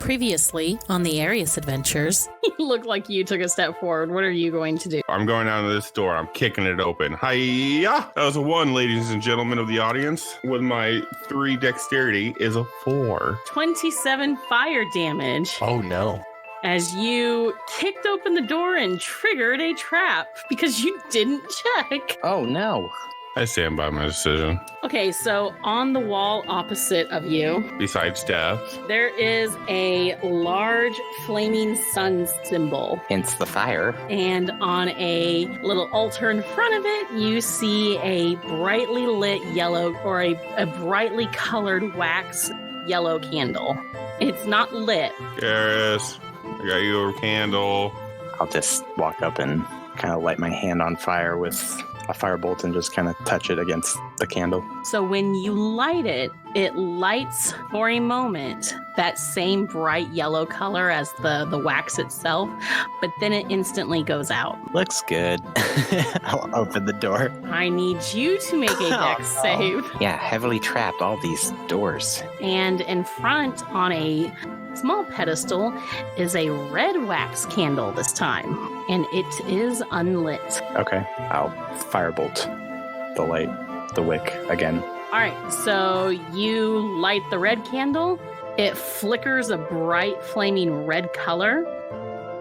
Previously on the Arius Adventures. You look like you took a step forward. What are you going to do? I'm going down to this door. I'm kicking it open. Hiya! That was a 1, ladies and gentlemen of the audience. With my 3 dexterity is a 4. 27 fire damage. Oh no. As you kicked open the door and triggered a trap because you didn't check. Oh no. I stand by my decision. Okay, so on the wall opposite of you, Besides death. there is a large flaming sun symbol. Hence the fire. And on a little altar in front of it, you see a brightly lit yellow or a brightly colored wax yellow candle. It's not lit. Garrus, I got you a candle. I'll just walk up and kind of light my hand on fire with a firebolt and just kind of touch it against the candle. So when you light it, it lights for a moment that same bright yellow color as the wax itself, but then it instantly goes out. Looks good. I'll open the door. I need you to make a dex save. Yeah, heavily trapped, all these doors. And in front on a small pedestal is a red wax candle this time, and it is unlit. Okay, I'll firebolt the wick again. All right, so you light the red candle. It flickers a bright flaming red color,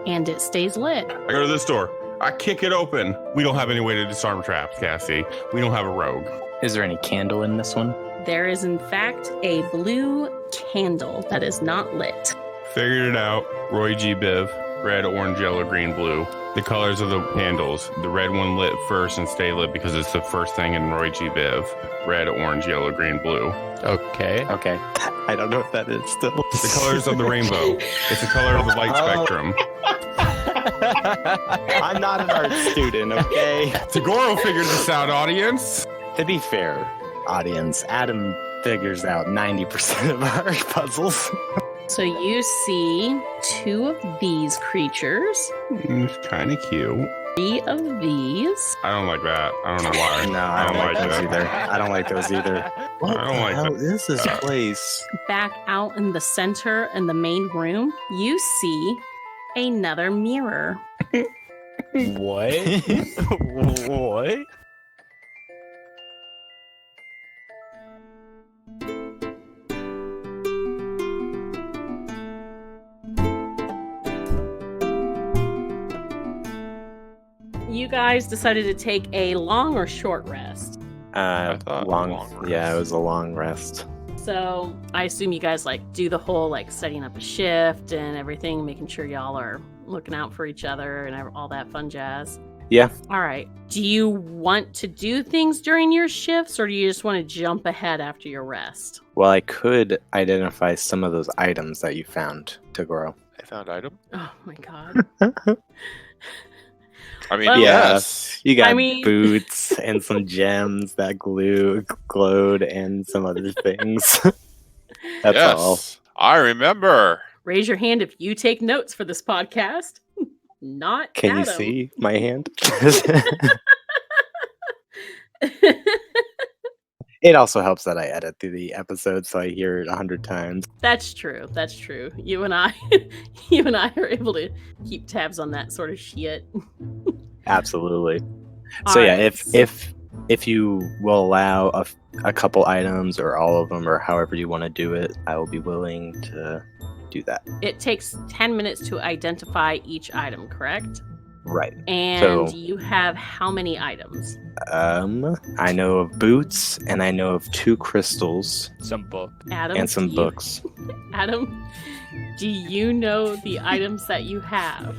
and it stays lit. I go to this door. I kick it open. We don't have any way to disarm traps, Cassie. We don't have a rogue. Is there any candle in this one? There is, in fact, a blue candle that is not lit. Figured it out. Roy G. Biv. Red, orange, yellow, green, blue. The colors of the candles. The red one lit first and stay lit because it's the first thing in Roy G. Biv. Red, orange, yellow, green, blue. Okay. Okay. I don't know what that is still. The colors of the rainbow. It's the color of the light spectrum. I'm not an art student, okay? Tagoro figured this out, audience. To be fair, audience, Adam figures out 90% of our puzzles. So you see 2 of these creatures, It's kind of cute. 3 of these. I don't like that. I don't know why. No, I don't like those that. either. I don't like those either. What I don't the like hell that. is this place? Back out in the center in the main room, you see another mirror. What? What? You guys decided to take a long or short rest. Long rest. Yeah, it was a long rest. So I assume you guys do the whole setting up a shift and everything, making sure y'all are looking out for each other and all that fun jazz. Yeah. All right. Do you want to do things during your shifts, or do you just want to jump ahead after your rest? Well, I could identify some of those items that you found, Tagoro. I found item. Oh my god. I mean, Well, yes. You got I mean- boots and some gems that glowed and some other things. That's all. Yes. I remember. Raise your hand if you take notes for this podcast. Not Can you Adam. see my hand? It also helps that I edit through the episode, so I hear it 100 times. That's true. That's true. You and I are able to keep tabs on that sort of shit. Absolutely. All So yeah, right. if you will allow a couple items or all of them or however you want to do it, I will be willing to do that. It takes 10 minutes to identify each item, correct? Right. And So- you have how many items? I know of boots and I know of 2 crystals Some book. Adam, and some do you- books. Adam, do you know the items that you have?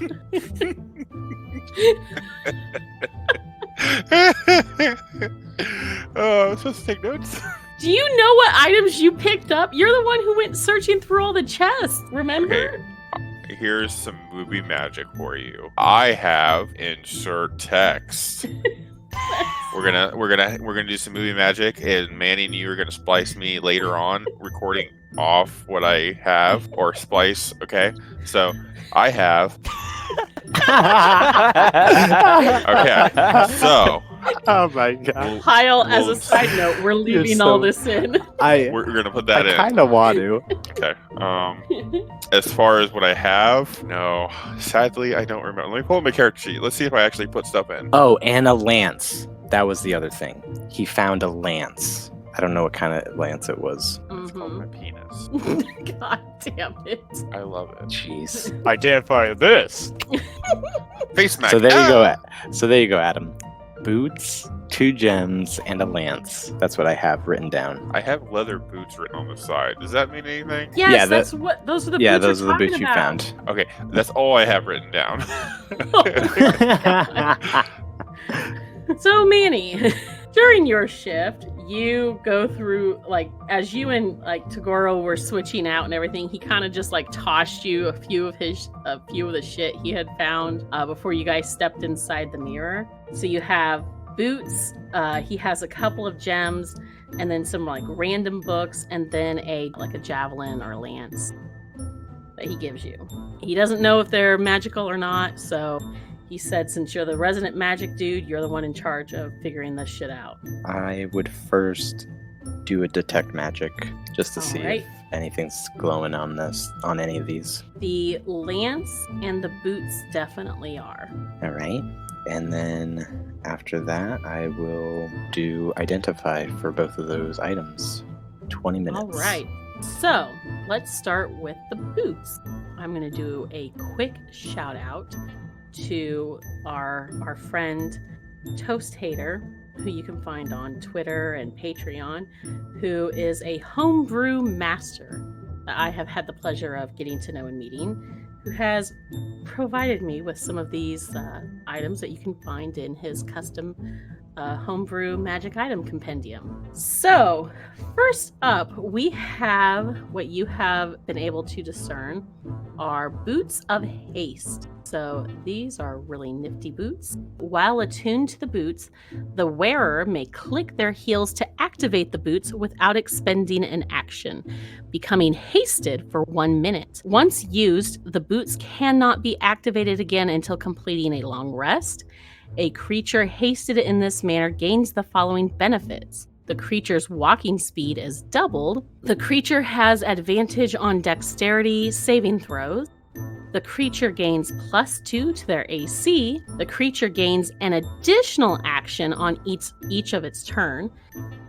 Oh, I'm supposed to take notes. Do you know what items you picked up? You're the one who went searching through all the chests, remember? Okay. Here's some movie magic for you. I have insert text. We're gonna do some movie magic, and Manny and you are gonna splice me later on, recording off what I have or splice. Okay, so I have. Okay, so Oh my god. Kyle, as a Well, side note, we're leaving so- all this in. We're gonna put that I in. kind of want to. Okay. As far as what I have, no. Sadly, I don't remember. Let me pull up my character sheet. Let's see if I actually put stuff in. Oh, and a lance. That was the other thing. He found a lance. I don't know what kind of lance it was. It's called my penis. God damn it. I love it. Jeez. Identify this. Face mask. So there you go. Ah! So there you go, Adam. Boots, 2 gems, and a lance. That's what I have written down. I have leather boots written on the side. Does that mean anything? Yes, Yeah, that's what those are the Yeah, boots those are we're the boots talking you about. found. Okay, that's all I have written down. So, Manny, during your shift, you go through, like, as you and, like, Tagoro were switching out and everything, he kind of just, like, tossed you a few of the shit he had found before you guys stepped inside the mirror. So you have boots, he has a couple of gems, and then some, like, random books, and then a javelin or a lance that he gives you. He doesn't know if they're magical or not, so he said, since you're the resident magic dude, you're the one in charge of figuring this shit out. I would first do a detect magic just to see Alright. if anything's glowing on any of these. The lance and the boots definitely are. All right. And then after that, I will do identify for both of those items. 20 minutes. All right. So let's start with the boots. I'm going to do a quick shout out to our friend Toast Hater, who you can find on Twitter and Patreon, who is a homebrew master that I have had the pleasure of getting to know and meeting, who has provided me with some of these items that you can find in his custom homebrew magic item compendium. So, first up, we have what you have been able to discern are boots of haste. So, these are really nifty boots. While attuned to the boots, the wearer may click their heels to activate the boots without expending an action, becoming hasted for 1 minute. Once used, the boots cannot be activated again until completing a long rest. A creature hasted in this manner gains the following benefits. The creature's walking speed is doubled. The creature has advantage on dexterity saving throws. The creature gains +2 to their AC. The creature gains an additional action on each of its turn.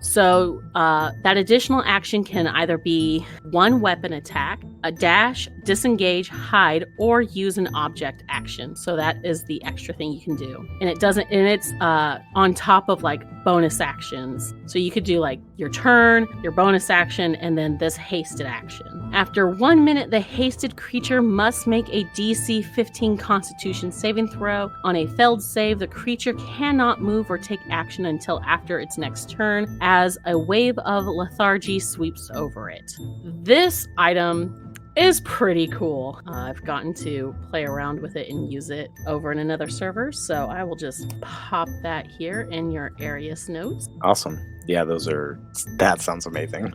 So that additional action can either be one weapon attack, a dash, disengage, hide, or use an object action. So that is the extra thing you can do. And it's on top of like bonus actions. So you could do like your turn, your bonus action, and then this hasted action. After 1 minute, the hasted creature must make a DC 15 Constitution saving throw. On a failed save, the creature cannot move or take action until after its next turn, as a wave of lethargy sweeps over it. This item is pretty cool. I've gotten to play around with it and use it over in another server, so I will just pop that here in your Arius notes. Awesome. Yeah, that sounds amazing.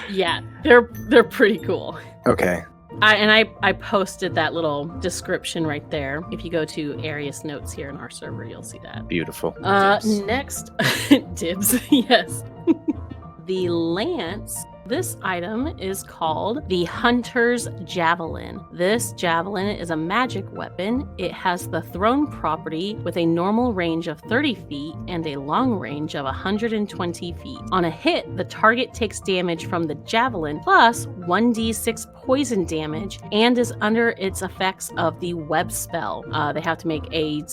Yeah, they're pretty cool. Okay. I posted that little description right there. If you go to Arius notes here in our server, you'll see that. Beautiful. Dibs. Next, dibs, yes. The lance. This item is called the Hunter's Javelin. This javelin is a magic weapon. It has the thrown property with a normal range of 30 feet and a long range of 120 feet. On a hit, the target takes damage from the javelin plus 1d6 poison damage and is under its effects of the web spell. They have to make a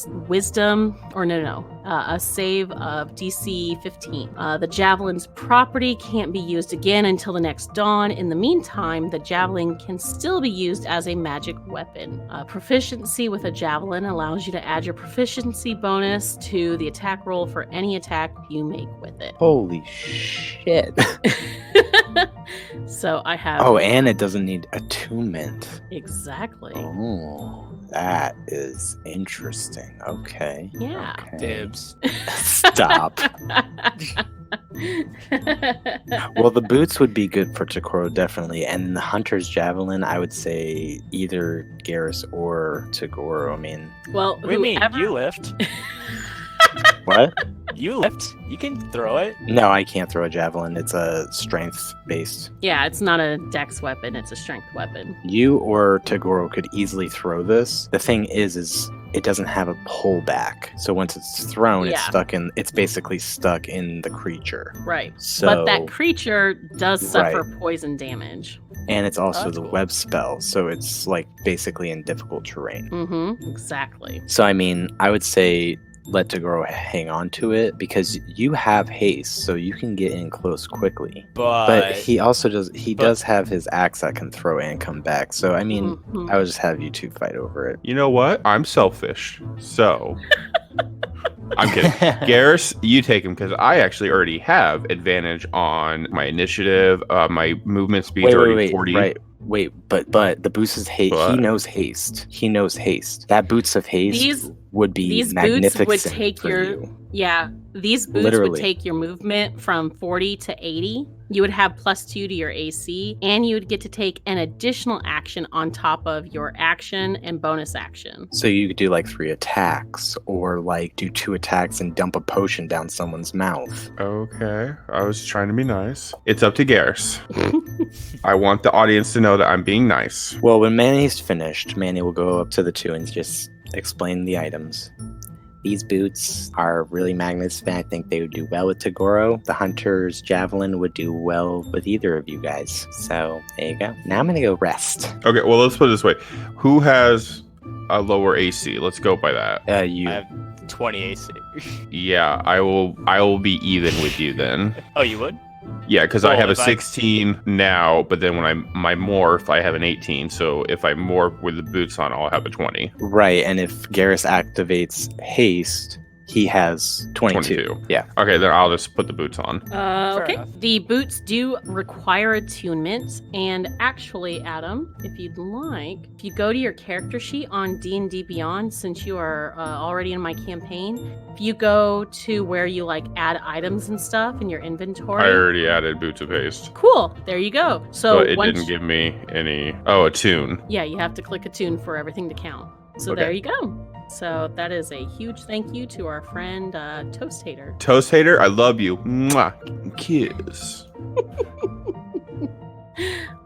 a save of DC 15. The javelin's property can't be used again until the next dawn. In the meantime, the javelin can still be used as a magic weapon. Proficiency with a javelin allows you to add your proficiency bonus to the attack roll for any attack you make with it. Holy shit. So I have... Oh, and it doesn't need attunement. Exactly. Oh, that is interesting. Okay. Yeah. Okay. Dibs. Stop. Well, the boots would be good for Takoro, definitely. And the Hunter's Javelin, I would say either Garrus or Tagoro. I mean, Well, What do you mean? whoever- You lift. what? You lift. You can throw it. No, I can't throw a javelin. It's a strength based. Yeah, it's not a dex weapon, it's a strength weapon. You or Tagoro could easily throw this. The thing is it doesn't have a pullback. So once it's thrown, Yeah. it's basically stuck in the creature. Right. So But that creature does suffer Right. poison damage. and it's also That's the cool. web spell, so it's like basically in difficult terrain. Mm-hmm. Exactly. So I mean, I would say let Tagoro hang on to it because you have haste, so you can get in close quickly. But he also does have his axe that can throw and come back. So I mean, Mhm. I would just have you two fight over it. You know what? I'm selfish. So I'm kidding. Garrus, you take him because I actually already have advantage on my initiative. My movement speed's already 40. Right. Wait, but the boost is haste. He But- knows haste. He knows haste. That boost of haste These- would be these boots magnificent would take for your- you. Yeah, these boots Literally. would take your movement from 40 to 80. You would have +2 to your AC, and you would get to take an additional action on top of your action and bonus action. So you could do like 3 attacks, or like do 2 attacks and dump a potion down someone's mouth. Okay. I was trying to be nice. It's up to Garrus. I want the audience to know that I'm being nice. Well, when Manny's finished, Manny will go up to the two and just explain the items. These boots are really magnificent. I think they would do well with Tagoro. The Hunter's Javelin would do well with either of you guys. So there you go. Now I'm gonna go rest. Okay, well, let's put it this way. Who has a lower AC? Let's go by that. You. I have 20 AC. Yeah, I will be even with you then. Oh, you would? Yeah, because I Well, have a if I- 16 now, but then when my morph, I have an 18. So if I morph with the boots on, I'll have a 20. Right, and if Garrus activates haste, he has 22. 22. Yeah. Okay, then I'll just put the boots on. Fair Okay. enough. The boots do require attunement, and actually, Adam, if you'd like, if you go to your character sheet on D&D Beyond, since you are already in my campaign, if you go to where you like add items and stuff in your inventory. I already added boots of haste. Cool. There you go. So But it once didn't give me any. Oh, a tune. yeah, you have to click attune for everything to count. So Okay. there you go. So that is a huge thank you to our friend Toast Hater. Toast hater, I love you. Mwah. Kiss.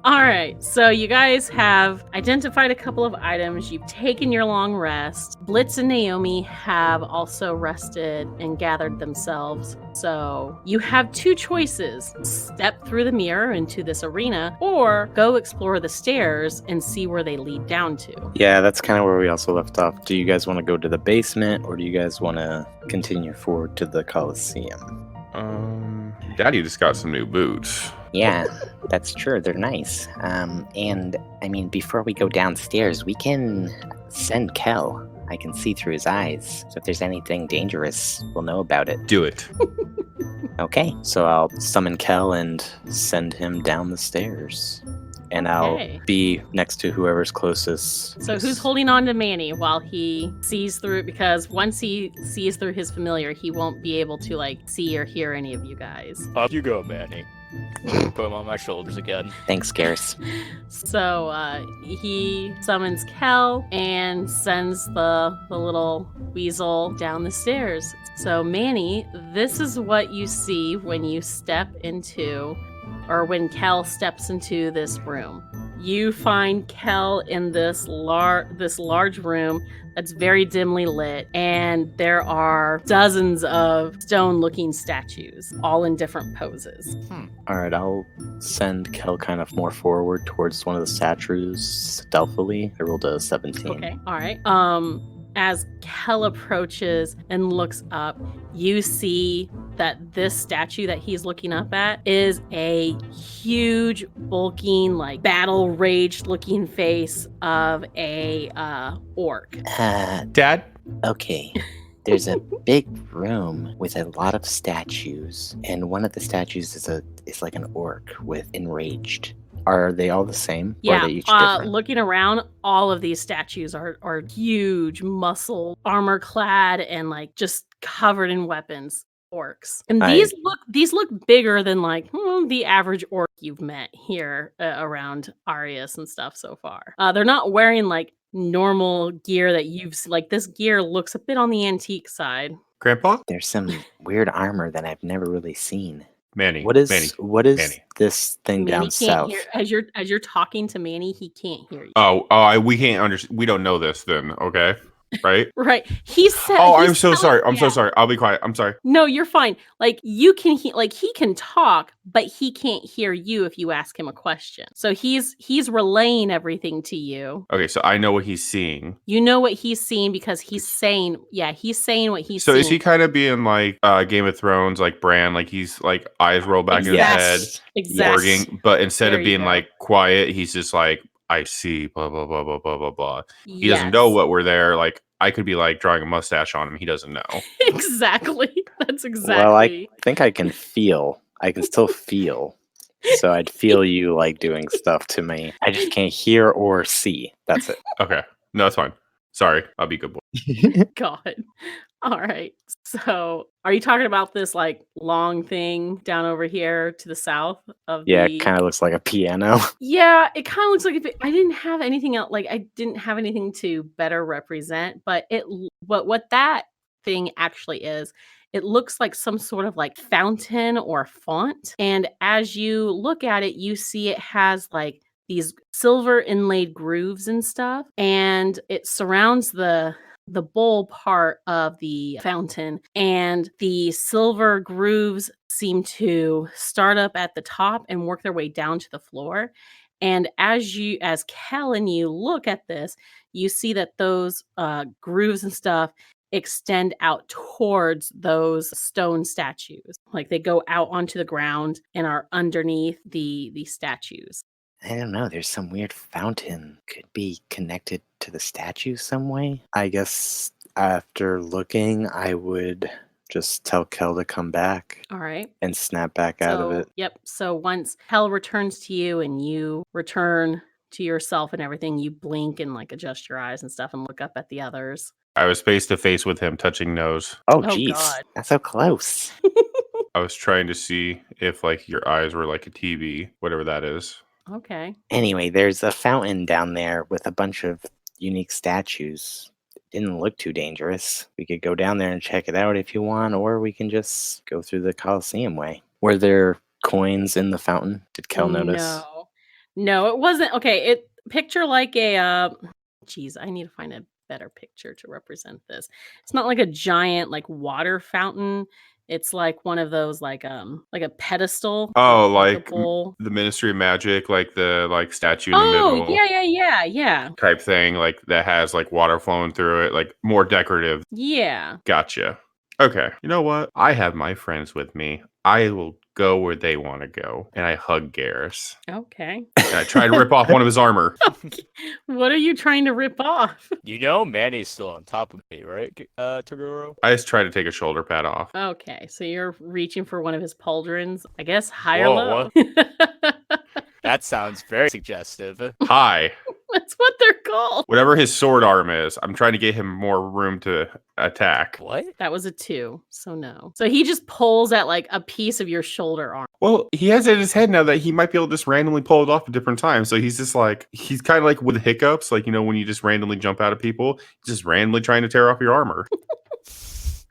All right, so you guys have identified a couple of items. You've taken your long rest. Blitz and Naomi have also rested and gathered themselves. So you have 2 choices: step through the mirror into this arena, or go explore the stairs and see where they lead down to. Yeah, that's kind of where we also left off. Do you guys want to go to the basement, or do you guys want to continue forward to the Coliseum? Daddy just got some new boots. Yeah, that's true. They're nice. And I mean, before we go downstairs, we can send Kel. I can see through his eyes. So if there's anything dangerous, we'll know about it. Do it. Okay. So I'll summon Kel and send him down the stairs. And I'll Okay. be next to whoever's closest. So who's holding on to Manny while he sees through? Because once he sees through his familiar, he won't be able to like see or hear any of you guys. Up you go, Manny. Put him on my shoulders again. Thanks, Garrus. So he summons Kel and sends the little weasel down the stairs. So Manny, this is what you see when you step into, or when Kel steps into this room. You find Kel in this large room that's very dimly lit, and there are dozens of stone-looking statues, all in different poses. All right, I'll send Kel kind of more forward towards one of the statues stealthily. I rolled a 17. Okay. All right. As Kel approaches and looks up, you see that this statue that he's looking up at is a huge, bulking, like battle raged looking face of a orc. Dad? Okay. There's a big room with a lot of statues, and one of the statues is like an orc with enraged. Are they all the same? Or Yeah, are they each different? looking around, all of these statues are huge, muscle, armor clad, and like just covered in weapons. Orcs, and these look bigger than like the average orc you've met here around Arius and stuff so far. They're not wearing like normal gear that you've like. This gear looks a bit on the antique side. Grandpa? There's some weird armor that I've never really seen. Manny. What is Manny. this thing Manny down can't south? hear as you're talking to Manny. He can't hear you. We can't understand. We don't know this then, okay? Right? Right. He said. Oh, I'm he's so sorry. telling- I'm so yeah. sorry. I'll be quiet. I'm sorry. No, you're fine. Like you can he can talk, but he can't hear you if you ask him a question. So he's relaying everything to you. Okay, so I know what he's seeing. You know what he's seeing because he's saying what he's So seeing. is he kind of being like Game of Thrones, like Bran, like he's like eyes roll back in his head, Exactly. warging, but instead There of you being go. like quiet, he's just like, I see, blah blah blah blah blah blah blah. He doesn't Yes. know what we're there. Like I could be like drawing a mustache on him. He doesn't know. Exactly. That's exactly. Well, I think I can feel. I can still feel. So I'd feel you like doing stuff to me. I just can't hear or see. That's it. Okay, no, that's fine. Sorry, I'll be a good boy. God. All right. So, are you talking about this like long thing down over here to the south of Yeah, the? it kind of looks like a piano. Yeah, it kind of looks like I didn't have anything else. Like I didn't have anything to better represent, but what that thing actually is. It looks like some sort of like fountain or font, and as you look at it, you see it has like these silver inlaid grooves and stuff, and it surrounds the bowl part of the fountain, and the silver grooves seem to start up at the top and work their way down to the floor. And as Kel and you look at this, you see that those grooves and stuff extend out towards those stone statues. Like they go out onto the ground and are underneath the statues. I don't know. There's some weird fountain. Could be connected to the statue some way. I guess after looking, I would just tell Kel to come back All right. and snap back out of it. Yep. So once Kel returns to you and you return to yourself and everything, you blink and like adjust your eyes and stuff and look up at the others. I was face to face with him, touching nose. Oh, Oh, jeez. God. That's so close. I was trying to see if like your eyes were like a TV, whatever that is. Okay. Anyway, there's a fountain down there with a bunch of unique statues. Didn't look too dangerous. We could go down there and check it out if you want, or we can just go through the Colosseum way. Were there coins in the fountain? Did Kel notice? No, it wasn't. Okay, picture like a geez, I need to find a better picture to represent this. It's not like a giant like water fountain. It's like one of those like a pedestal. Oh, with a like bowl. the Ministry of Magic, like the like statue in the Oh, middle. yeah. Type thing, like that has like water flowing through it, like more decorative. Yeah. Gotcha. Okay. You know what? I have my friends with me. I will go where they want to go. And I hug Garrus. Okay. And I try to rip off one of his armor. What are you trying to rip off? You know Manny's still on top of me, right, Toguro? I just try to take a shoulder pad off. Okay, so you're reaching for one of his pauldrons, I guess high or Whoa, low. That sounds very suggestive. Hi. That's what they're called. Whatever his sword arm is, I'm trying to get him more room to attack. What? That was a 2, so no. So he just pulls at like a piece of your shoulder arm. Well, he has it in his head now that he might be able to just randomly pull it off at different times. So he's just like, he's kind of like with hiccups, like, you know, when you just randomly jump out of people, just randomly trying to tear off your armor.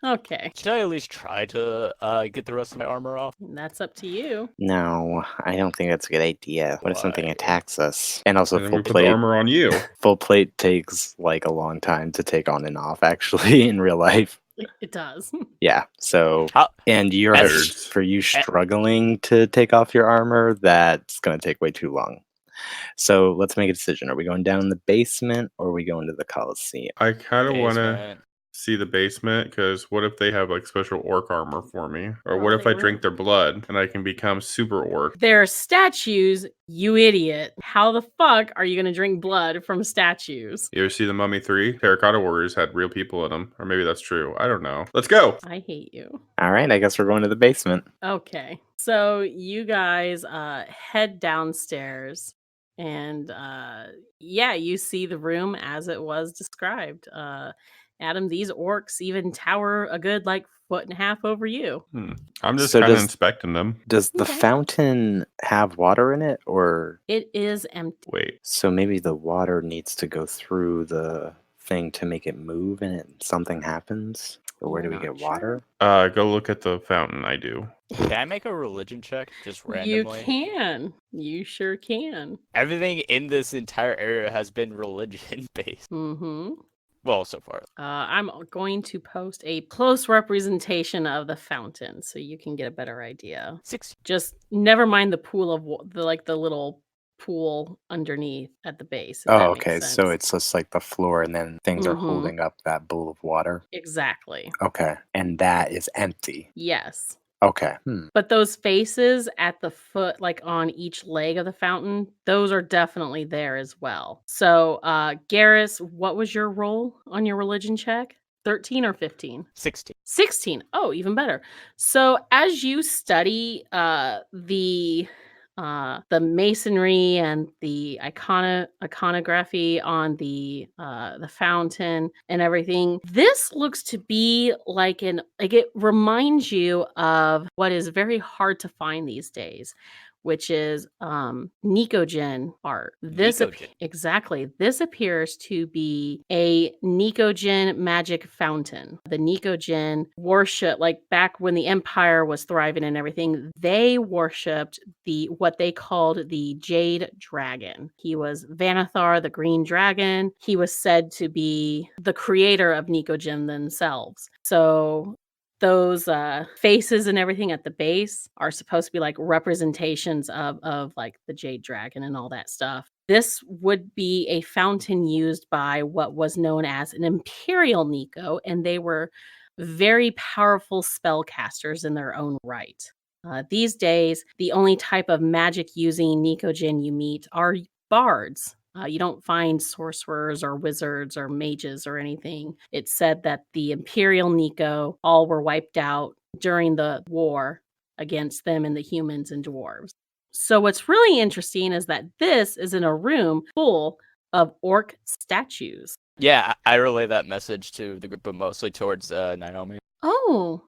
Okay, Should I at least try to get the rest of my armor off? that's up to you. No, I don't think that's a good idea. What if something Why? attacks us? And also, And then we full put the plate. armor on you. Full plate takes like a long time to take on and off. Actually, in real life. It does. Yeah. So, How- and you're Nerds. for you struggling to take off your armor, that's going to take way too long. So let's make a decision. Are we going down in the basement or are we going to the Coliseum? I kind of want to Basement. see the basement because what if they have like special orc armor for me? Or Oh, what if they I will. drink their blood and I can become super orc? They're statues, you idiot. How the fuck are you going to drink blood from statues? You ever see the Mummy 3? Terracotta Warriors had real people in them. Or maybe that's true. I don't know. Let's go. I hate you. All right, I guess we're going to the basement. Okay. So you guys head downstairs and yeah, you see the room as it was described. Adam, these orcs even tower a good like 1.5 feet over you. I'm just So kind of does- inspecting them. Does the Okay. fountain have water in it, or It is empty. Wait. so maybe the water needs to go through the thing to make it move, and something happens? But where do we Not get sure. water? Go look at the fountain. I do. Can I make a religion check just You randomly? can. You sure can. Everything in this entire area has been religion based. Mm-hmm. Well, so far. I'm going to post a close representation of the fountain so you can get a better idea. 6. Just never mind the pool of the little pool underneath at the base. if Oh, that makes okay. So sense. it's just like the floor, and then things are Mhm. holding up that bowl of water. Exactly. Okay. And that is empty. Yes. Okay. But those faces at the foot, like on each leg of the fountain, those are definitely there as well. So, Garrus, what was your roll on your religion check? 13 or 15? 16. 16. Oh, even better. So as you study the masonry and the iconography on the fountain and everything, this looks to be like it reminds you of what is very hard to find these days, which is Nikogen art. Nikogen. Exactly. This appears to be a Nikogen magic fountain. The Nikogen worship, like back when the Empire was thriving and everything, they worshipped what they called the Jade Dragon. He was Vanathar, the Green Dragon. He was said to be the creator of Nikogen themselves. So those faces and everything at the base are supposed to be like representations of like the Jade Dragon and all that stuff. This would be a fountain used by what was known as an Imperial Nico, and they were very powerful spellcasters in their own right. These days, the only type of magic using Nikogen you meet are bards. You don't find sorcerers or wizards or mages or anything. It's said that the Imperial Nico all were wiped out during the war against them and the humans and dwarves. So what's really interesting is that this is in a room full of orc statues. Yeah, I relay that message to the group, but mostly towards Naomi. Oh,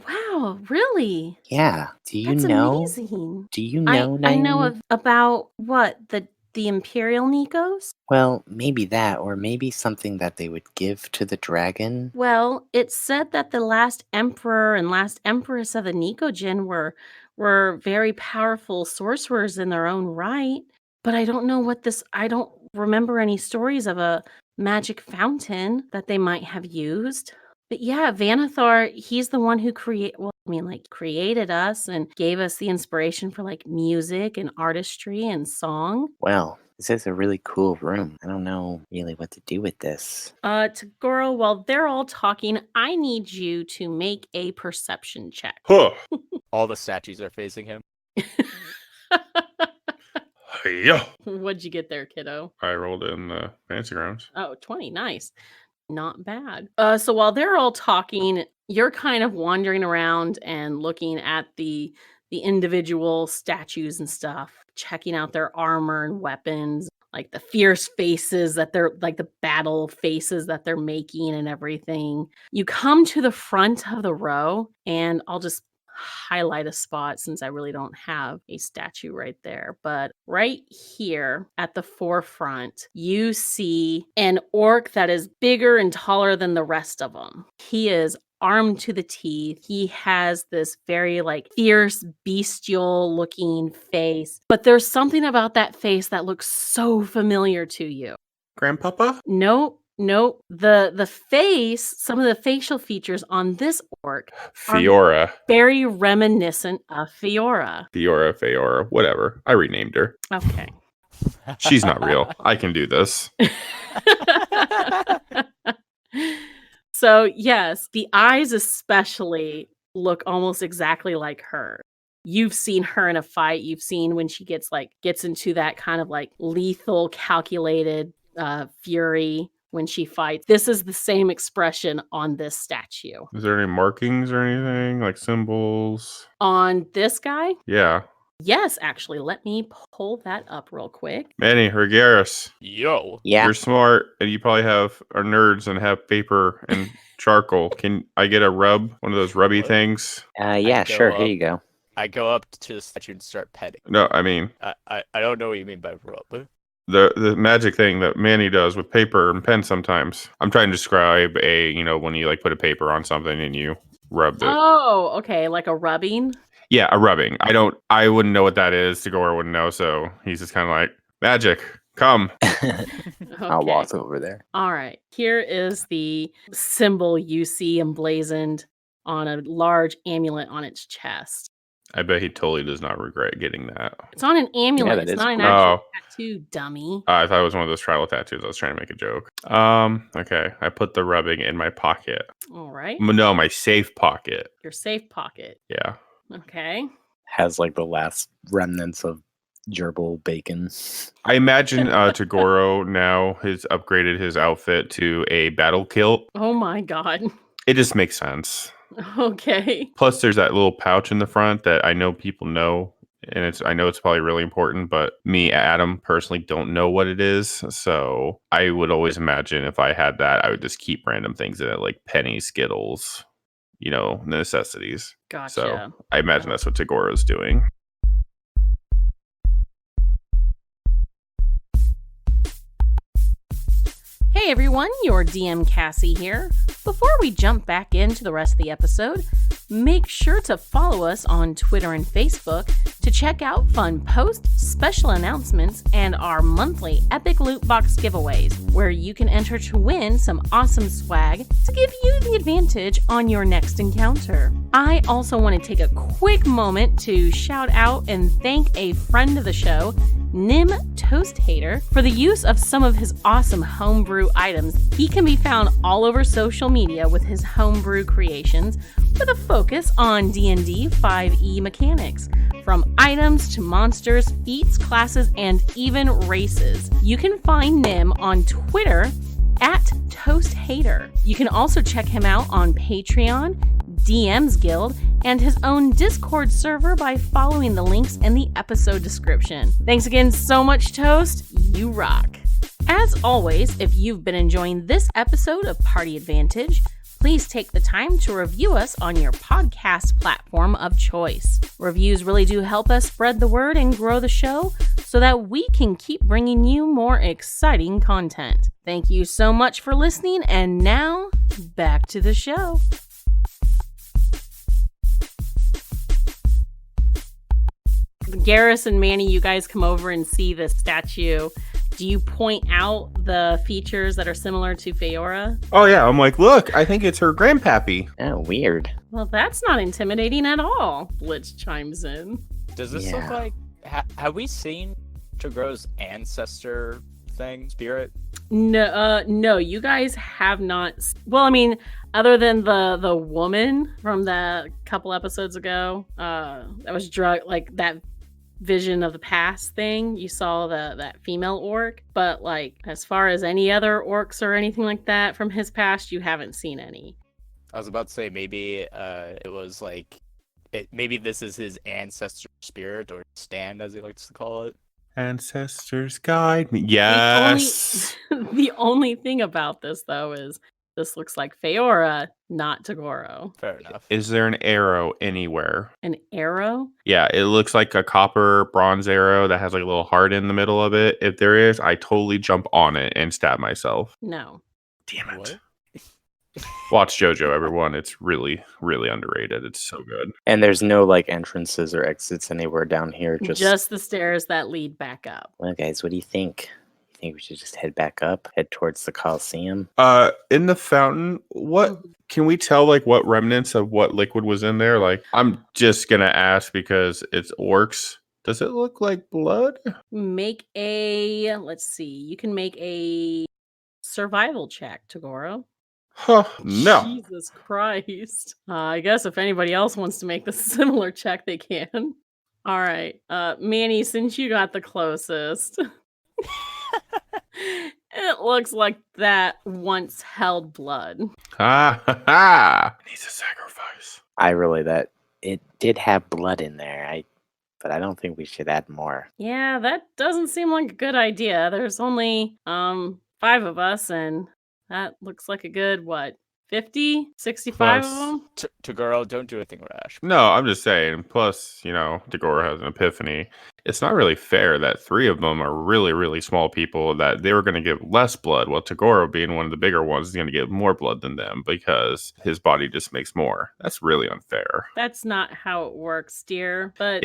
wow, really? Yeah. Do you That's know? amazing. Do you know? I know Naomi? about what the Imperial Nikos. Well, maybe that, or maybe something that they would give to the dragon. Well, it's said that the last emperor and last empress of the Nikogen were very powerful sorcerers in their own right. But I don't know I don't remember any stories of a magic fountain that they might have used. But yeah, Vanathar, he's the one who created us and gave us the inspiration for like music and artistry and song. Well, this is a really cool room. I don't know really what to do with this. Tagoro, while they're all talking, I need you to make a perception check. Huh. All the statues are facing him. Yeah. What'd you get there, kiddo? I rolled in the fancy grounds. Oh, 20. Nice. Not bad. So while they're all talking, you're kind of wandering around and looking at the individual statues and stuff, checking out their armor and weapons, like the fierce faces that they're like the battle faces that they're making and everything. You come to the front of the row, and I'll just highlight a spot since I really don't have a statue right there. But right here at the forefront, you see an orc that is bigger and taller than the rest of them. He is armed to the teeth. He has this very like fierce, bestial looking face. But there's something about that face that looks so familiar to you. Grandpapa? Nope. The face, some of the facial features on this orc Fiora. very reminiscent of Fiora. Fiora, whatever. I renamed her. Okay. She's not real. I can do this. So, yes, the eyes especially look almost exactly like her. You've seen her in a fight. You've seen when she gets into that kind of like lethal, calculated fury when she fights. This is the same expression on this statue. Is there any markings or anything? Like symbols? On this guy? Yeah. Yes, actually. Let me pull that up real quick. Manny, Hergaris. Yo. Yeah. You're smart, and you probably are nerds and have paper and charcoal. Can I get a rub? One of those rubby What? things? Yeah, go sure. Here up. you go. I go up to the statue and start petting. No, I mean, I don't know what you mean by rub. the magic thing that Manny does with paper and pen sometimes. I'm trying to describe when you like put a paper on something and you rub it. Oh, okay, like a rubbing. Yeah, a rubbing. I wouldn't know what that is. Tagora wouldn't know, so he's just kind of like, magic, come. I'll Okay. walk over there. All right. Here is the symbol you see emblazoned on a large amulet on its chest. I bet he totally does not regret getting that. It's on an amulet. that It's is not an cool. actual Oh. tattoo, dummy. I thought it was one of those tribal tattoos. I was trying to make a joke. Okay. I put the rubbing in my pocket. All right. No, my safe pocket. Your safe pocket. Yeah. Okay. Has like the last remnants of gerbil bacon. I imagine Tagoro now has upgraded his outfit to a battle kilt. Oh my God. It just makes sense. Okay. Plus, there's that little pouch in the front that I know people know, and I know it's probably really important, but me, Adam, personally don't know what it is. So I would always imagine if I had that, I would just keep random things in it, like pennies, Skittles, necessities. Gotcha. So I imagine that's what Tagoro's doing. Hey everyone, your DM Cassie here. Before we jump back into the rest of the episode, make sure to follow us on Twitter and Facebook to check out fun posts, special announcements, and our monthly Epic Loot Box giveaways, where you can enter to win some awesome swag to give you the advantage on your next encounter. I also want to take a quick moment to shout out and thank a friend of the show, Nim Toast Hater, for the use of some of his awesome homebrew items. He can be found all over social media with his homebrew creations, with a focus on D&D 5e mechanics, from items to monsters, feats, classes, and even races. You can find Nim on Twitter at Toast Hater. You can also check him out on Patreon, DM's Guild, and his own Discord server by following the links in the episode description. Thanks again so much, Toast. You rock. As always, if you've been enjoying this episode of Party Advantage, please take the time to review us on your podcast platform of choice. Reviews really do help us spread the word and grow the show so that we can keep bringing you more exciting content. Thank you so much for listening, and now, back to the show. Garrus and Manny, you guys come over and see the statue. Do you point out the features that are similar to Feora? Oh, yeah. I'm like, look, I think it's her grandpappy. Oh, weird. Well, that's not intimidating at all, Blitz chimes in. Does this Yeah. look like... have we seen Tagoro's ancestor thing, spirit? No, you guys have not. Well, I mean, other than the woman from the couple episodes ago, that was drug, like that vision of the past thing. You saw that female orc, but like as far as any other orcs or anything like that from his past, you haven't seen any. I was about to say maybe it was like... maybe this is his ancestor spirit, or stand as he likes to call it. Ancestors guide me. Yes. The only thing about this though is this looks like Feora, not Tagoro. Fair enough. Is there an arrow anywhere? An arrow? Yeah, it looks like a copper bronze arrow that has like a little heart in the middle of it. If there is, I totally jump on it and stab myself. No. Damn it. What? Watch JoJo, everyone. It's really, really underrated. It's so good. And there's no like entrances or exits anywhere down here. Just the stairs that lead back up. Well, guys, what do you think? You think we should just head back up, head towards the Coliseum? In the fountain, what can we tell like what remnants of what liquid was in there? Like, I'm just gonna ask because it's orcs. Does it look like blood? Let's see, you can make a survival check, Tagoro. Huh. No. Jesus Christ. I guess if anybody else wants to make the similar check, they can. All right. Manny, since you got the closest, it looks like that once held blood. Ha ha ha. Needs a sacrifice. I really that it did have blood in there. But I don't think we should add more. Yeah, that doesn't seem like a good idea. There's only 5 of us, and that looks like a good, 50, 65 Plus- of them? Tagoro, don't do anything rash. No, I'm just saying. Plus, Tagoro has an epiphany. it's not really fair that 3 of them are really, really small people that they were going to get less blood, while Tagoro, being one of the bigger ones, is going to get more blood than them because his body just makes more. That's really unfair. That's not how it works, dear. But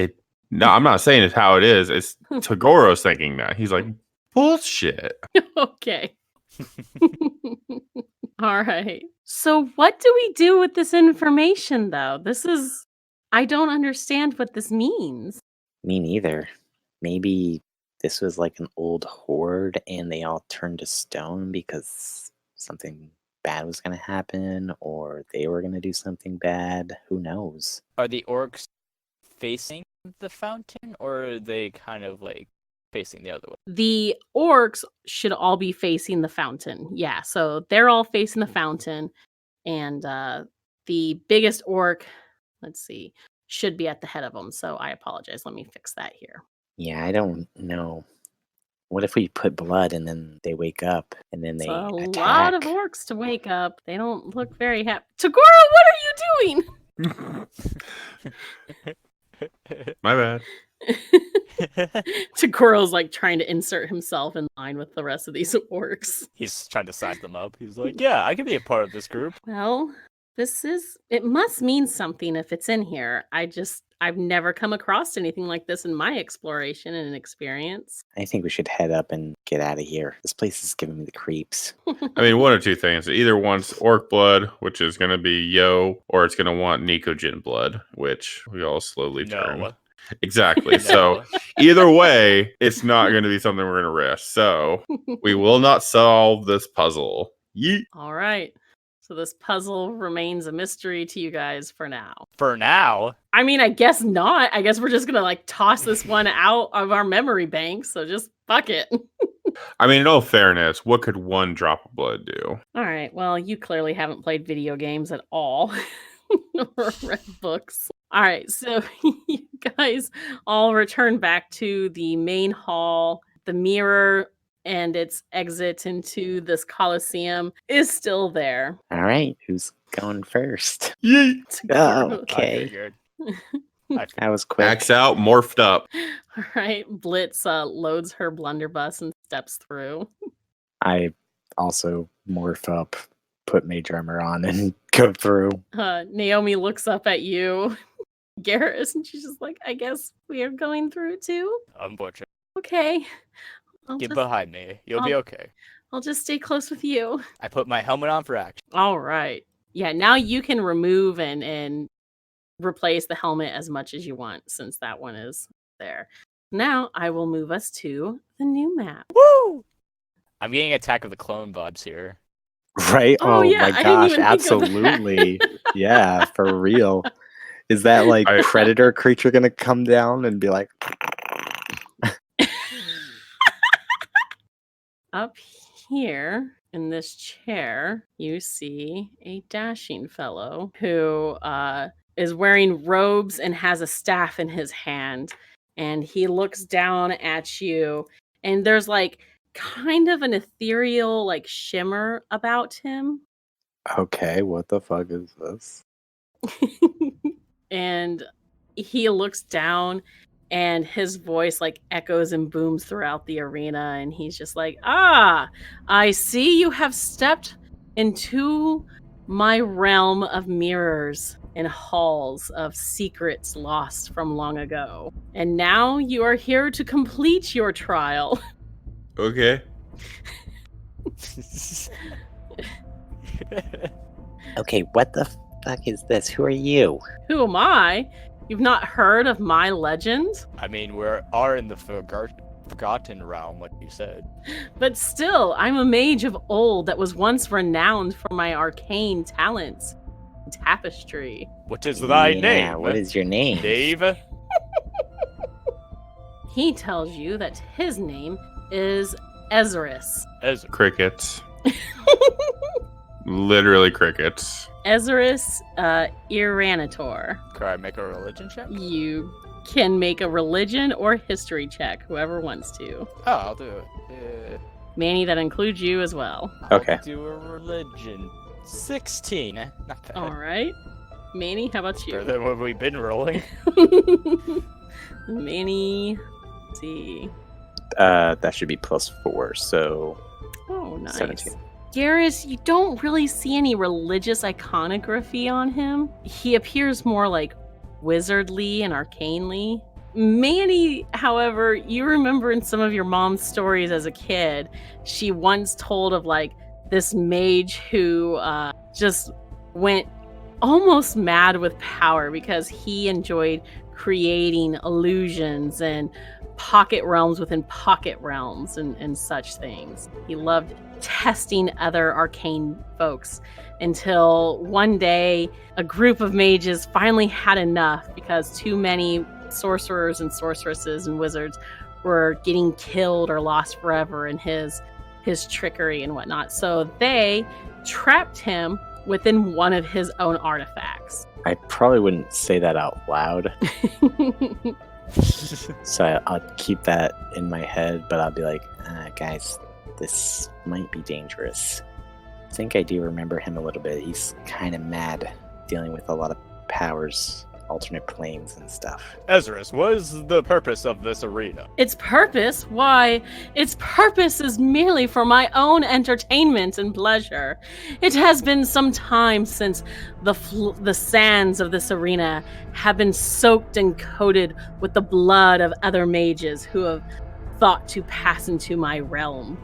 No, I'm not saying it's how it is. It's Tagoro's thinking that. He's like, bullshit. okay. All right. So what do we do with this information, though? I don't understand what this means. Me neither. Maybe this was like an old horde and they all turned to stone because something bad was going to happen or they were going to do something bad. Who knows? Are the orcs facing the fountain, or are they kind of like facing the other way? The orcs should all be facing the fountain. Yeah, so they're all facing the fountain. And the biggest orc, let's see, should be at the head of them. So I apologize. Let me fix that here. Yeah, I don't know. What if we put blood and then they wake up and then It's they a attack? lot of orcs to wake up. They don't look very happy. Tagoro, what are you doing? My bad. Tagoro's like trying to insert himself in line with the rest of these orcs. He's trying to size them up. He's like, yeah, I can be a part of this group. Well, it must mean something if it's in here. I've never come across anything like this in my exploration and experience. I think we should head up and get out of here. This place is giving me the creeps. I mean, one of two things. It either wants orc blood, which is going to be Yo, or it's going to want Nikojin blood, which we all slowly turn. No. Exactly. No. So either way, it's not going to be something we're going to risk. So we will not solve this puzzle. Yeet. All right. So this puzzle remains a mystery to you guys for now. For now. I mean, I guess not. I guess we're just gonna like toss this one out of our memory bank. So just fuck it. I mean, in all fairness, what could one drop of blood do? All right. Well, you clearly haven't played video games at all or read books. All right. So you guys all return back to the main hall. The mirror and its exit into this Colosseum is still there. All right, who's going first? Yeet. Oh, I okay. figured. That was quick. Axe out, morphed up. All right. Blitz loads her blunderbuss and steps through. I also morph up, put mage armor on, and go through. Naomi looks up at you, Garrus, and she's just like, I guess we are going through too. Unfortunately. Okay. Get behind me. You'll be okay. I'll just stay close with you. I put my helmet on for action. All right. Yeah, now you can remove and replace the helmet as much as you want since that one is there. Now I will move us to the new map. Woo! I'm getting Attack of the Clone vibes here. Right? Oh, Oh, yeah, my I didn't gosh, even think of that. absolutely. Yeah, for real. Is that like I- predator creature gonna come down and be like, Up here in this chair, you see a dashing fellow who is wearing robes and has a staff in his hand. And he looks down at you, and there's like kind of an ethereal like shimmer about him. okay, what the fuck is this? And he looks down, and his voice like echoes and booms throughout the arena, and he's just like, I see you have stepped into my realm of mirrors and halls of secrets lost from long ago, and now you are here to complete your trial. Okay. Okay, what the fuck is this? Who are you? Who am I? You've not heard of my legend? I mean, we are in the forgotten realm, like you said. But still, I'm a mage of old that was once renowned for my arcane talents. Tapestry. What is thy Yeah, name? what is your name? Dave? He tells you that his name is Ezris. Ezra. Crickets. Literally crickets. Ezris Iranitor. Could I make a religion check? You can make a religion or history check, whoever wants to. Oh, I'll do it. Manny, that includes you as well. Okay. I'll do a religion. 16. Not bad. All right. Manny, how about Better you? than what we've been rolling. Manny see. That should be +4, so Oh, nice. 17. Garrus, you don't really see any religious iconography on him. He appears more like wizardly and arcanely. Manny, however, you remember in some of your mom's stories as a kid, she once told of like this mage who just went almost mad with power because he enjoyed creating illusions and pocket realms within pocket realms and such things. He loved testing other arcane folks until one day a group of mages finally had enough because too many sorcerers and sorceresses and wizards were getting killed or lost forever in his trickery and whatnot. So they trapped him within one of his own artifacts. I probably wouldn't say that out loud, so I'll keep that in my head, but I'll be like, guys, this might be dangerous. I think I do remember him a little bit. He's kind of mad, dealing with a lot of powers, alternate planes and stuff. Ezra's, what is the purpose of this arena? Its purpose? Why, its purpose is merely for my own entertainment and pleasure. It has been some time since the sands of this arena have been soaked and coated with the blood of other mages who have thought to pass into my realm.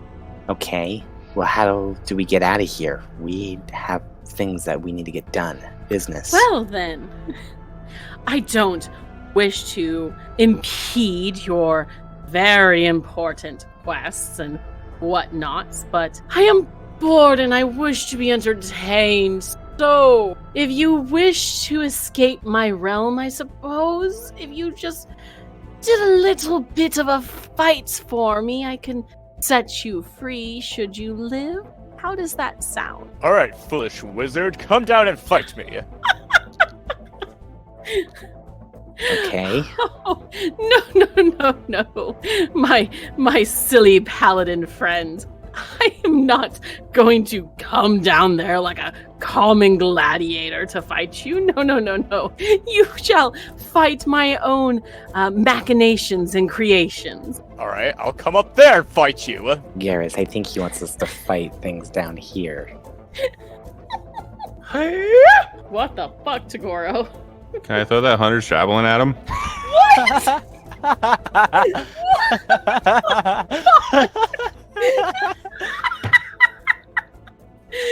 Okay, well, how do we get out of here? We have things that we need to get done. Business. Well then, I don't wish to impede your very important quests and whatnots, but I am bored and I wish to be entertained. So, if you wish to escape my realm, I suppose, if you just did a little bit of a fight for me, I can set you free should you live. How does that sound? All right, foolish wizard, come down and fight me. Okay. Oh, no. My silly paladin friend. I am not going to come down there like a common gladiator to fight you. No. You shall fight my own machinations and creations. All right, I'll come up there and fight you. Garrus, I think he wants us to fight things down here. What the fuck, Tagoro? Can I throw that hunter's javelin at him?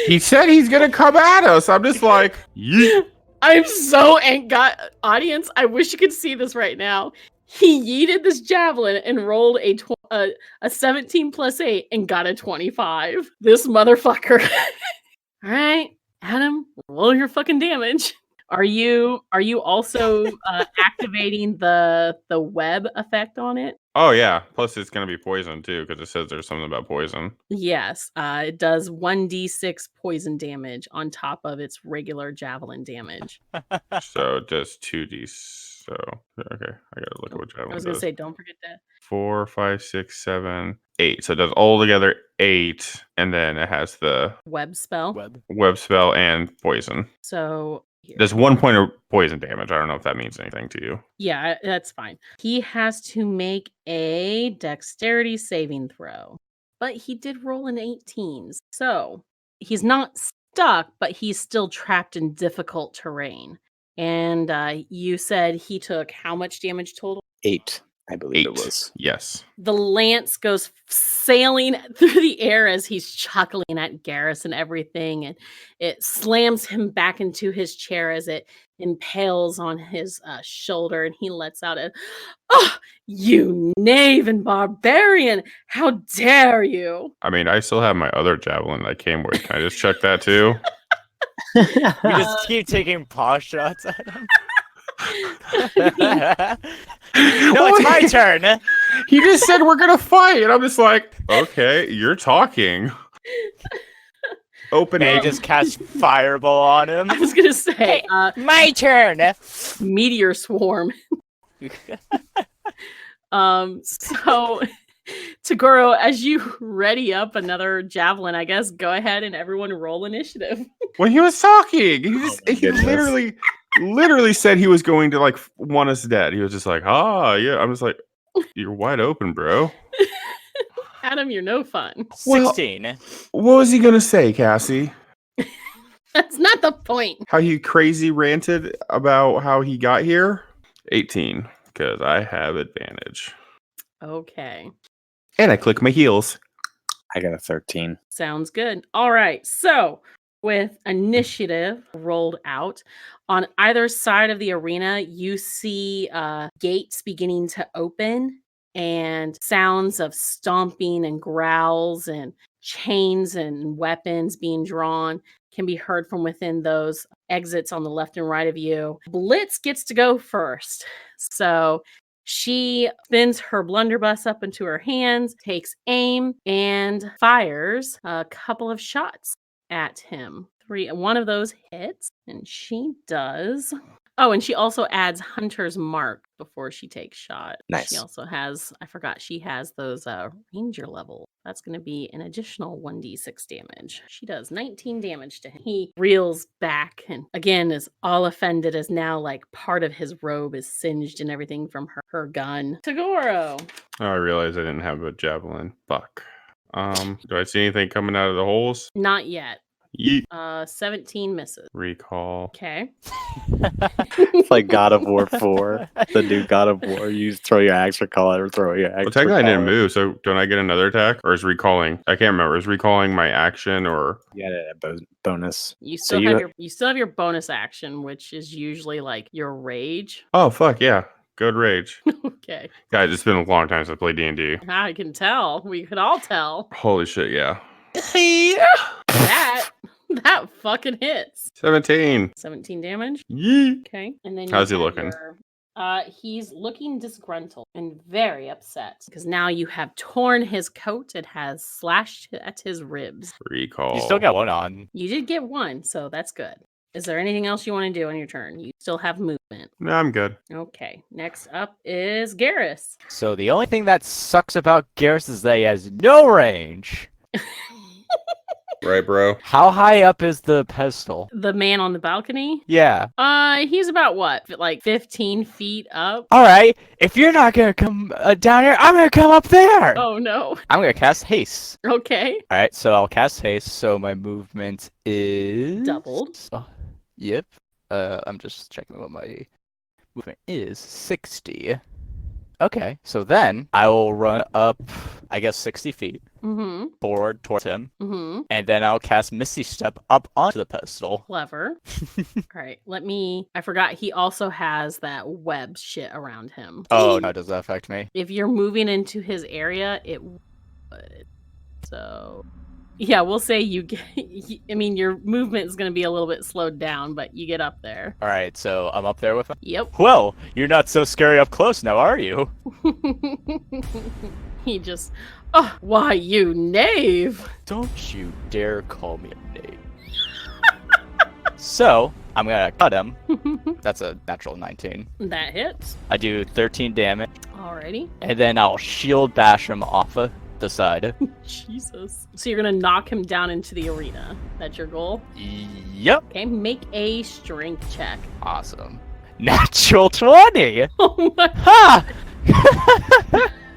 He said he's gonna come at us. I'm just like, yeet. I'm so audience. I wish you could see this right now. He yeeted this javelin and rolled a 17 plus 8 and got a 25. This motherfucker. All right, Adam, roll your fucking damage. Are you also activating the web effect on it? Oh yeah. Plus it's gonna be poison too, because it says there's something about poison. Yes, it does 1d6 poison damage on top of its regular javelin damage. So it does 2d. So okay, I gotta look at what javelin I was gonna does. say, don't forget that. 4, 5, 6, 7, 8. So it does all together 8, and then it has the Web spell. web spell and poison. So here. There's 1 point of poison damage. I don't know if that means anything to you. Yeah, that's fine. He has to make a dexterity saving throw, but he did roll an 18, so he's not stuck, but he's still trapped in difficult terrain. And you said he took how much damage total? 8, I believe 8. it was. Yes. The lance goes sailing through the air as he's chuckling at Garrus and everything, and it slams him back into his chair as it impales on his shoulder, and he lets out a, "Oh, you knave and barbarian! How dare you!" I mean, I still have my other javelin that came with. Can I just check that too? We just keep taking paw shots at him. No, it's my turn. He just said we're gonna fight, and I'm just like, okay, you're talking. Open May up. just cast fireball on him. I was gonna say, My turn. meteor swarm. So Tagoro, as you ready up another javelin, I guess go ahead and everyone roll initiative. When he was talking, he goodness. literally said he was going to like want us dead. He was just like, yeah. I'm just like, You're wide open, bro. Adam, you're no fun. Well- 16. What was he gonna say, Cassie? That's not the point. How he crazy ranted about how he got here? 18, because I have advantage. Okay. And I click my heels. I got a 13. Sounds good. All right. So, with initiative rolled out, on either side of the arena, you see gates beginning to open and sounds of stomping and growls and chains and weapons being drawn can be heard from within those exits on the left and right of you. Blitz gets to go first. So, she spins her blunderbuss up into her hands, takes aim, and fires a couple of shots at him. One of those hits, and she does. Oh, and she also adds Hunter's Mark before she takes shot. Nice. She also has, I forgot, she has those Ranger level. That's going to be an additional 1d6 damage. She does 19 damage to him. He reels back and again is all offended as now like part of his robe is singed and everything from her gun. Tagoro. Oh, I realized I didn't have a javelin. Fuck. Do I see anything coming out of the holes? Not yet. Yeet. 17 misses. Recall. Okay. It's like God of War 4. The new God of War. You throw your axe, recall it, or throw your axe. Well, technically I recall didn't it. move, so don't I get another attack? Or is recalling? I can't remember. Is recalling my action or... You got a bonus. You So still you- you still have your bonus action, which is usually like your rage. Oh, fuck, yeah. Good rage. Okay. Guys, it's been a long time since I played D&D. I can tell. We could all tell. Holy shit, yeah. That fucking hits. 17. 17 damage. Yeet. Okay. And then How's you he have looking? He's looking disgruntled and very upset because now you have torn his coat. It has slashed at his ribs. Recall. You still got one on. You did get one, so that's good. Is there anything else you want to do on your turn? You still have movement. No, I'm good. Okay. Next up is Garrus. So the only thing that sucks about Garrus is that he has no range. Right, bro? How high up is the pedestal? The man on the balcony. Yeah. He's about what? Like 15 feet up? All right. If you're not gonna come down here, I'm gonna come up there. Oh no. I'm gonna cast haste. Okay. All right. So I'll cast haste. So my movement is Doubled. Oh, yep. I'm just checking what my movement is. 60. Okay. So then I will run up, I guess, 60 feet Mm-hmm. forward towards him, Mm-hmm. and then I'll cast Misty Step up onto the pedestal. Clever. All right. I forgot he also has that web shit around him. Oh no, does that affect me? If you're moving into his area, it would. So, yeah, we'll say you get. I mean, your movement is going to be a little bit slowed down, but you get up there. All right. So I'm up there with him. Yep. Well, you're not so scary up close now, are you? He just. Oh, why, you knave! Don't you dare call me a knave. So I'm gonna cut him. That's a natural 19. That hits. I do 13 damage, Alrighty. and then I'll shield bash him off of the side. Jesus. So you're going to knock him down into the arena. That's your goal? Yep. Okay, make a strength check. Awesome. Natural 20. Oh my. Ha!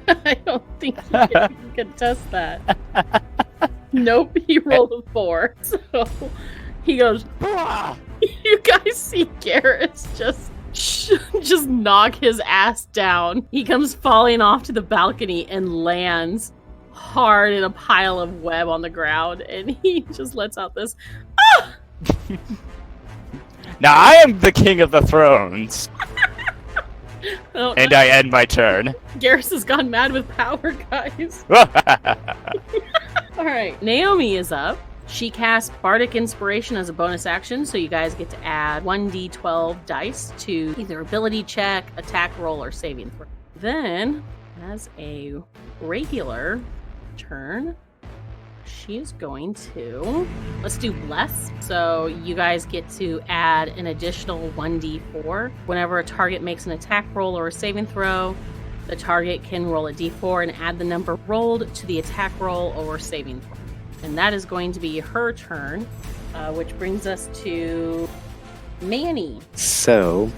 I don't think you can contest that. Nope, he rolled a 4. So he goes, Ah! you guys see Garrus just knock his ass down. He comes falling off to the balcony and lands hard in a pile of web on the ground, and he just lets out this, ah! Now I am the king of the thrones, Oh, and I end my turn. Garrus has gone mad with power, guys. All right, Naomi is up. She casts Bardic Inspiration as a bonus action, so you guys get to add 1d12 dice to either ability check, attack roll, or saving throw. Then, as a regular turn, she is going to... Let's do less. So you guys get to add an additional 1d4. Whenever a target makes an attack roll or a saving throw, the target can roll a d4 and add the number rolled to the attack roll or saving throw. And that is going to be her turn, which brings us to Manny. So,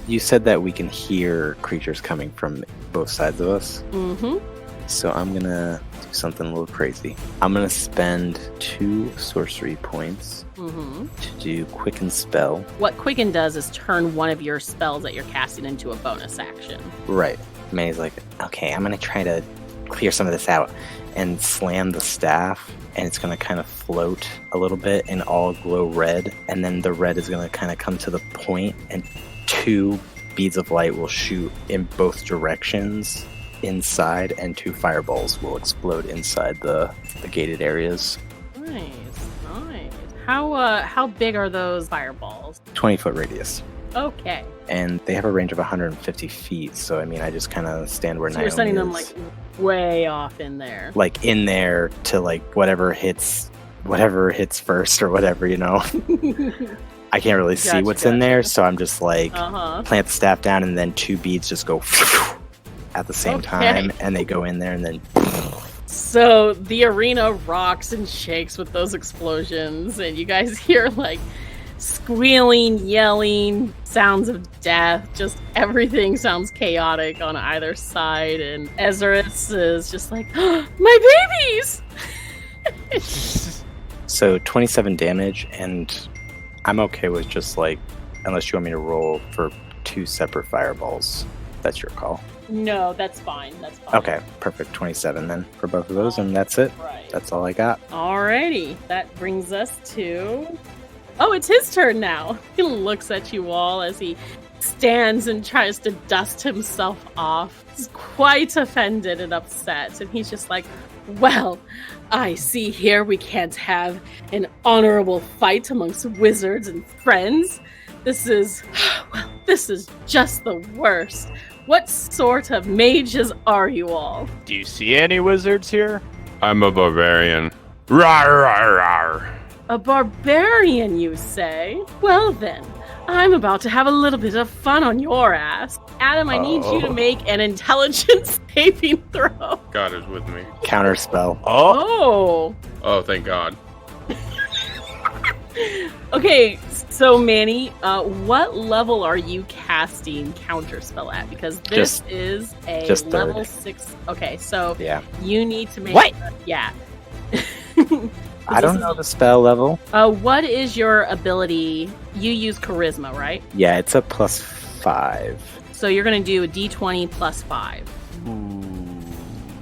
You said that we can hear creatures coming from both sides of us. Mm-hmm. So I'm gonna do something a little crazy. I'm gonna spend 2 sorcery points Mm-hmm. to do Quicken Spell. What Quicken does is turn one of your spells that you're casting into a bonus action. Right. Manny's like, okay, I'm gonna try to clear some of this out and slam the staff, and it's gonna kind of float a little bit and all glow red, and then the red is gonna kind of come to the point, and 2 beads of light will shoot in both directions inside, and 2 fireballs will explode inside the gated areas. Nice, nice. How big are those fireballs? 20-foot radius. Okay. And they have a range of 150 feet, so I mean, I just kind of stand where So you're Naomi sending them is. like way off in there. Like in there to like whatever hits first or whatever, you know. I can't really see Gotcha, what's in there, gotcha. so I'm just like Uh-huh. plant the staff down, and then 2 beads just go at the same Okay. time, and they go in there, and then So the arena rocks and shakes with those explosions, and you guys hear like squealing, yelling, sounds of death. Just everything sounds chaotic on either side, and Ezra's is just like, my babies! so 27 damage, and I'm okay with just like, unless you want me to roll for 2 separate fireballs. That's your call. No, that's fine. That's fine. Okay, perfect. 27 then for both of those, and that's it. Right. That's all I got. Alrighty, that brings us to... Oh, it's his turn now. He looks at you all as he stands and tries to dust himself off. He's quite offended and upset, and he's just like, well, I see here we can't have an honorable fight amongst wizards and friends. This is just the worst. What sort of mages are you all? Do you see any wizards here? I'm a barbarian. Rar, rar, rar. A barbarian, you say? Well then, I'm about to have a little bit of fun on your ass. Adam, I need you to make an intelligence saving throw. God is with me. Counter spell. Oh. Oh, thank God. Okay, so Manny, what level are you casting Counterspell at? Because this is a just third. level 6. Okay, so Yeah. you need to make... What? Yeah. I don't know the spell level. What is your ability? You use Charisma, right? Yeah, it's a +5. So you're going to do a d20 plus 5.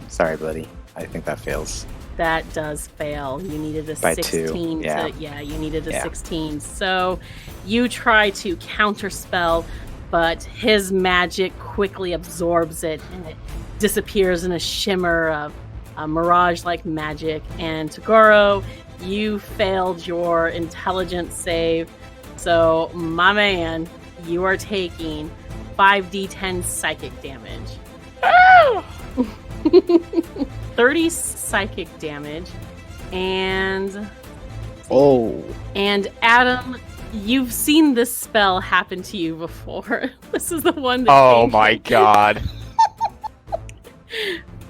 Sorry, buddy. I think that fails. That does fail. You needed a By 2, 16 yeah. you needed a Yeah. 16. So you try to counterspell, but his magic quickly absorbs it and it disappears in a shimmer of mirage-like magic. And Toguro, you failed your intelligence save. So my man, you are taking 5d10 psychic damage. 30 psychic damage, and Adam, you've seen this spell happen to you before. This is the one that Oh my god.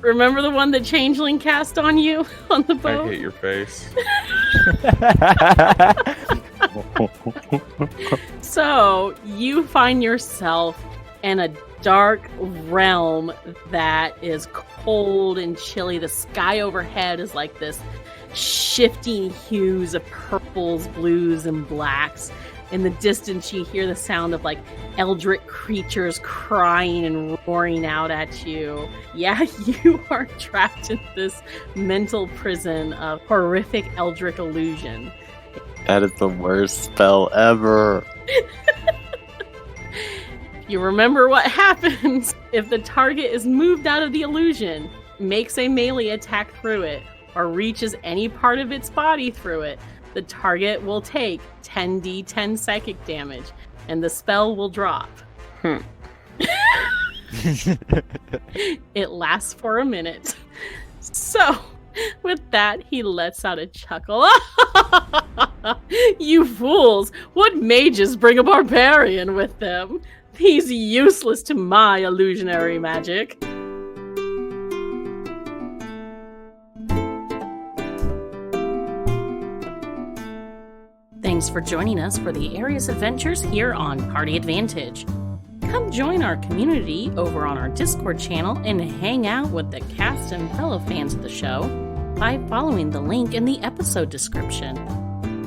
Remember the one that Changeling cast on you on the I boat? hate your face. So you find yourself in a dark realm that is cold and chilly. The sky overhead is like this shifting hues of purples, blues, and blacks. In the distance, you hear the sound of like eldritch creatures crying and roaring out at you. Yeah, you are trapped in this mental prison of horrific eldritch illusion. That is the worst spell ever. You remember what happens if the target is moved out of the illusion, makes a melee attack through it, or reaches any part of its body through it. The target will take 10d10 psychic damage, and the spell will drop. It lasts for a minute. So, with that, he lets out a chuckle. You fools! What mages bring a barbarian with them? He's useless to my illusionary magic. Thanks for joining us for the Arius Adventures here on Party Advantage. Come join our community over on our Discord channel and hang out with the cast and fellow fans of the show by following the link in the episode description.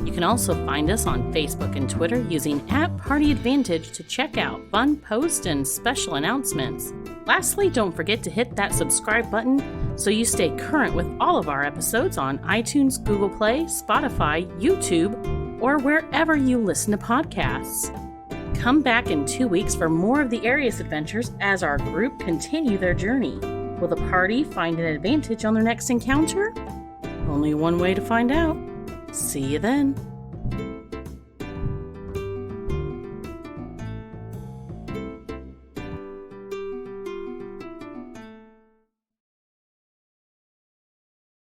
You can also find us on Facebook and Twitter using @PartyAdvantage to check out fun posts and special announcements. Lastly, don't forget to hit that subscribe button so you stay current with all of our episodes on iTunes, Google Play, Spotify, YouTube, or wherever you listen to podcasts. Come back in 2 weeks for more of the Arius adventures as our group continue their journey. Will the party find an advantage on their next encounter? Only one way to find out. See you then.